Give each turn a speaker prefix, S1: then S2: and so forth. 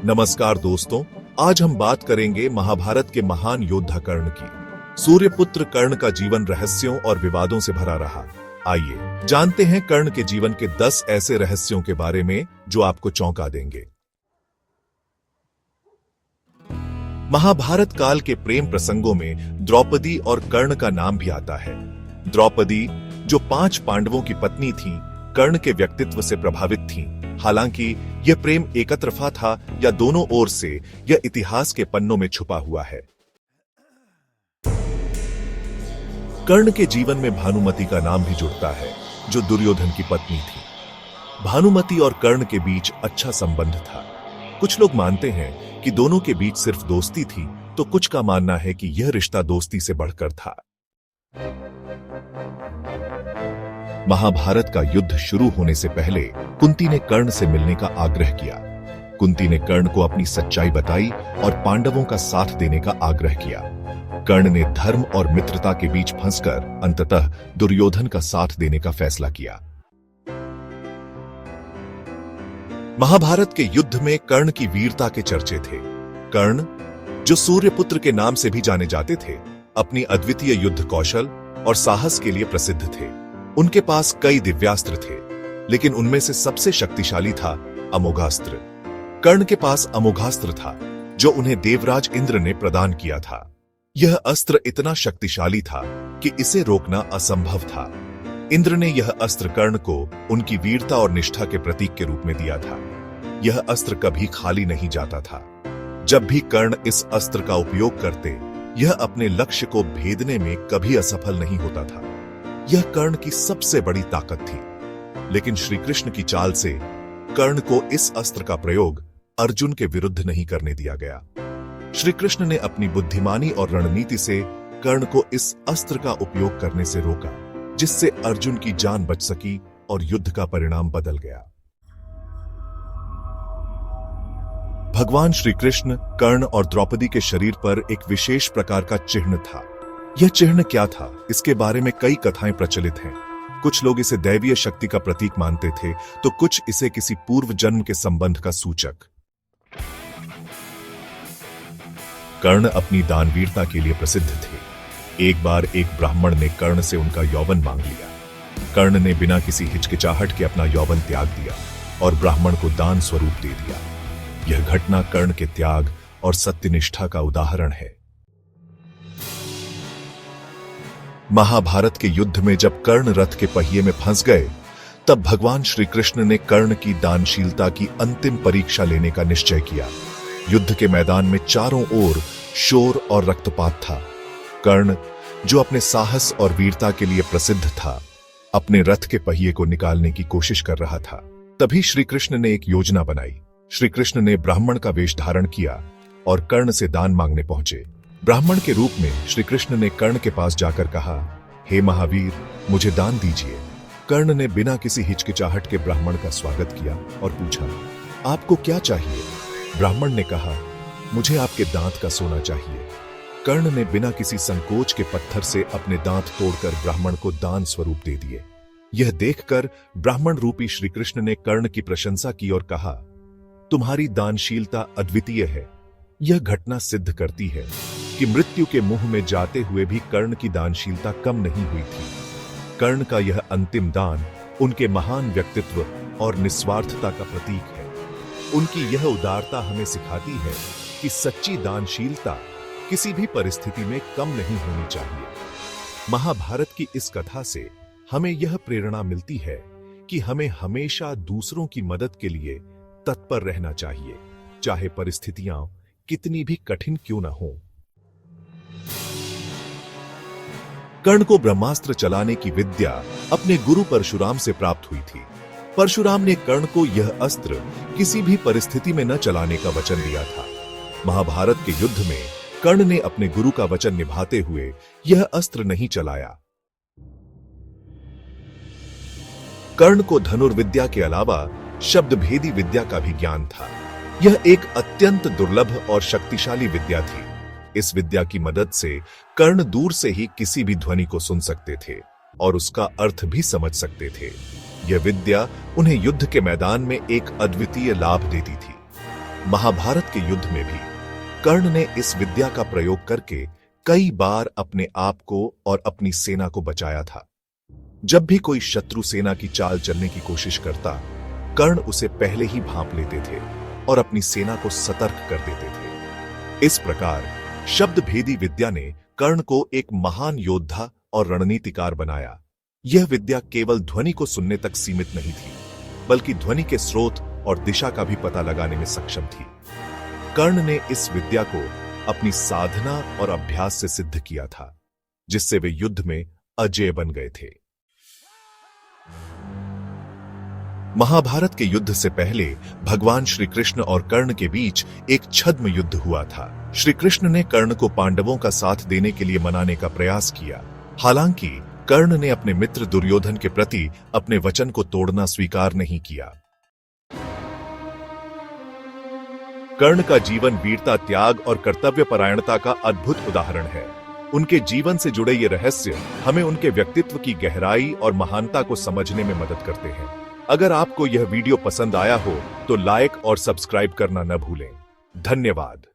S1: नमस्कार दोस्तों, आज हम बात करेंगे महाभारत के महान योद्धा कर्ण की। सूर्यपुत्र कर्ण का जीवन रहस्यों और विवादों से भरा रहा। आइए जानते हैं कर्ण के जीवन के 10 ऐसे रहस्यों के बारे में जो आपको चौंका देंगे। महाभारत काल के प्रेम प्रसंगों में द्रौपदी और कर्ण का नाम भी आता है। द्रौपदी, जो 5 पांडवों की पत्नी थीं, कर्ण के व्यक्तित्व से प्रभावित थीं। हालांकि यह प्रेम एकतरफा था या दोनों ओर से, यह इतिहास के पन्नों में छुपा हुआ है। कर्ण के जीवन में भानुमति का नाम भी जुड़ता है, जो दुर्योधन की पत्नी थी। भानुमति और कर्ण के बीच अच्छा संबंध था। कुछ लोग मानते हैं कि दोनों के बीच सिर्फ दोस्ती थी, तो कुछ का मानना है कि यह रिश्ता दोस्ती से बढ़कर था। महाभारत का युद्ध शुरू होने से पहले कुंती ने कर्ण से मिलने का आग्रह किया। कुंती ने कर्ण को अपनी सच्चाई बताई और पांडवों का साथ देने का आग्रह किया। कर्ण ने धर्म और मित्रता के बीच फंसकर अंततः दुर्योधन का साथ देने का फैसला किया। महाभारत के युद्ध में कर्ण की वीरता के चर्चे थे। कर्ण, जो सूर्यपुत्र के नाम से भी जाने जाते थे, अपनी अद्वितीय युद्ध कौशल और साहस के लिए प्रसिद्ध थे। उनके पास कई दिव्यास्त्र थे, लेकिन उनमें से सबसे शक्तिशाली था अमोघास्त्र। कर्ण के पास अमोघास्त्र था, जो उन्हें देवराज इंद्र ने प्रदान किया था। यह अस्त्र इतना शक्तिशाली था कि इसे रोकना असंभव था। इंद्र ने यह अस्त्र कर्ण को उनकी वीरता और निष्ठा के प्रतीक के रूप में दिया था। यह अस्त्र कभी खाली नहीं जाता था। जब भी कर्ण इस अस्त्र का उपयोग करते, यह अपने लक्ष्य को भेदने में कभी असफल नहीं होता था। यह कर्ण की सबसे बड़ी ताकत थी। लेकिन श्री कृष्ण की चाल से कर्ण को इस अस्त्र का प्रयोग अर्जुन के विरुद्ध नहीं करने दिया गया। श्री कृष्ण ने अपनी बुद्धिमानी और रणनीति से कर्ण को इस अस्त्र का उपयोग करने से रोका, जिससे अर्जुन की जान बच सकी और युद्ध का परिणाम बदल गया। भगवान श्री कृष्ण कर्ण और द्रौपदी के शरीर पर एक विशेष प्रकार का चिन्ह था। यह चिन्ह क्या था, इसके बारे में कई कथाएं प्रचलित हैं। कुछ लोग इसे दैवीय शक्ति का प्रतीक मानते थे, तो कुछ इसे किसी पूर्व जन्म के संबंध का सूचक। कर्ण अपनी दानवीरता के लिए प्रसिद्ध थे। एक बार एक ब्राह्मण ने कर्ण से उनका यौवन मांग लिया। कर्ण ने बिना किसी हिचकिचाहट के अपना यौवन त्याग दिया और ब्राह्मण को दान स्वरूप दे दिया। यह घटना कर्ण के त्याग और सत्यनिष्ठा का उदाहरण है। महाभारत के युद्ध में जब कर्ण रथ के पहिए में फंस गए, तब भगवान श्री कृष्ण ने कर्ण की दानशीलता की अंतिम परीक्षा लेने का निश्चय किया। युद्ध के मैदान में चारों ओर शोर और रक्तपात था। कर्ण, जो अपने साहस और वीरता के लिए प्रसिद्ध था, अपने रथ के पहिए को निकालने की कोशिश कर रहा था। तभी श्री कृष्ण ने एक योजना बनाई। श्री कृष्ण ने ब्राह्मण का वेश धारण किया और कर्ण से दान मांगने पहुंचे। ब्राह्मण के रूप में श्री कृष्ण ने कर्ण के पास जाकर कहा, हे महावीर, मुझे दान दीजिए। कर्ण ने बिना किसी हिचकिचाहट के ब्राह्मण का स्वागत किया और पूछा, आपको क्या चाहिए? ब्राह्मण ने कहा, मुझे आपके दांत का सोना चाहिए। कर्ण ने बिना किसी संकोच के पत्थर से अपने दांत तोड़कर ब्राह्मण को दान स्वरूप दे दिए। यह देखकर ब्राह्मण रूपी श्री कृष्ण ने कर्ण की प्रशंसा की और कहा, तुम्हारी दानशीलता अद्वितीय है। यह घटना सिद्ध करती है कि मृत्यु के मुंह में जाते हुए भी कर्ण की दानशीलता कम नहीं हुई थी। कर्ण का यह अंतिम दान उनके महान व्यक्तित्व और निस्वार्थता का प्रतीक है। उनकी यह उदारता हमें सिखाती है कि सच्ची दानशीलता किसी भी परिस्थिति में कम नहीं होनी चाहिए। महाभारत की इस कथा से हमें यह प्रेरणा मिलती है कि हमें हमेशा दूसरों की मदद के लिए तत्पर रहना चाहिए, चाहे परिस्थितियां कितनी भी कठिन क्यों न हो। कर्ण को ब्रह्मास्त्र चलाने की विद्या अपने गुरु परशुराम से प्राप्त हुई थी। परशुराम ने कर्ण को यह अस्त्र किसी भी परिस्थिति में न चलाने का वचन दिया था। महाभारत के युद्ध में कर्ण ने अपने गुरु का वचन निभाते हुए यह अस्त्र नहीं चलाया। कर्ण को धनुर्विद्या के अलावा शब्दभेदी विद्या का भी ज्ञान था। यह एक अत्यंत दुर्लभ और शक्तिशाली विद्या थी। इस विद्या की मदद से कर्ण दूर से ही किसी भी ध्वनि को सुन सकते थे और उसका अर्थ भी समझ सकते थे। यह विद्या उन्हें युद्ध के मैदान में एक अद्वितीय लाभ देती थी। महाभारत के युद्ध में भी कर्ण ने इस विद्या का प्रयोग करके कई बार अपने आप को और अपनी सेना को बचाया था। जब भी कोई शत्रु सेना की चाल चलने की कोशिश करता, कर्ण उसे पहले ही भांप लेते थे और अपनी सेना को सतर्क कर देते थे। इस प्रकार शब्द भेदी विद्या ने कर्ण को एक महान योद्धा और रणनीतिकार बनाया। यह विद्या केवल ध्वनि को सुनने तक सीमित नहीं थी, बल्कि ध्वनि के स्रोत और दिशा का भी पता लगाने में सक्षम थी। कर्ण ने इस विद्या को अपनी साधना और अभ्यास से सिद्ध किया था, जिससे वे युद्ध में अजेय बन गए थे। महाभारत के युद्ध से पहले भगवान श्री कृष्ण और कर्ण के बीच एक छद्म युद्ध हुआ था। श्री कृष्ण ने कर्ण को पांडवों का साथ देने के लिए मनाने का प्रयास किया। हालांकि कर्ण ने अपने मित्र दुर्योधन के प्रति अपने वचन को तोड़ना स्वीकार नहीं किया। कर्ण का जीवन वीरता, त्याग और कर्तव्यपरायणता का अद्भुत उदाहरण है। उनके जीवन से जुड़े ये रहस्य हमें उनके व्यक्तित्व की गहराई और महानता को समझने में मदद करते हैं। अगर आपको यह वीडियो पसंद आया हो तो लाइक और सब्सक्राइब करना न भूलें। धन्यवाद।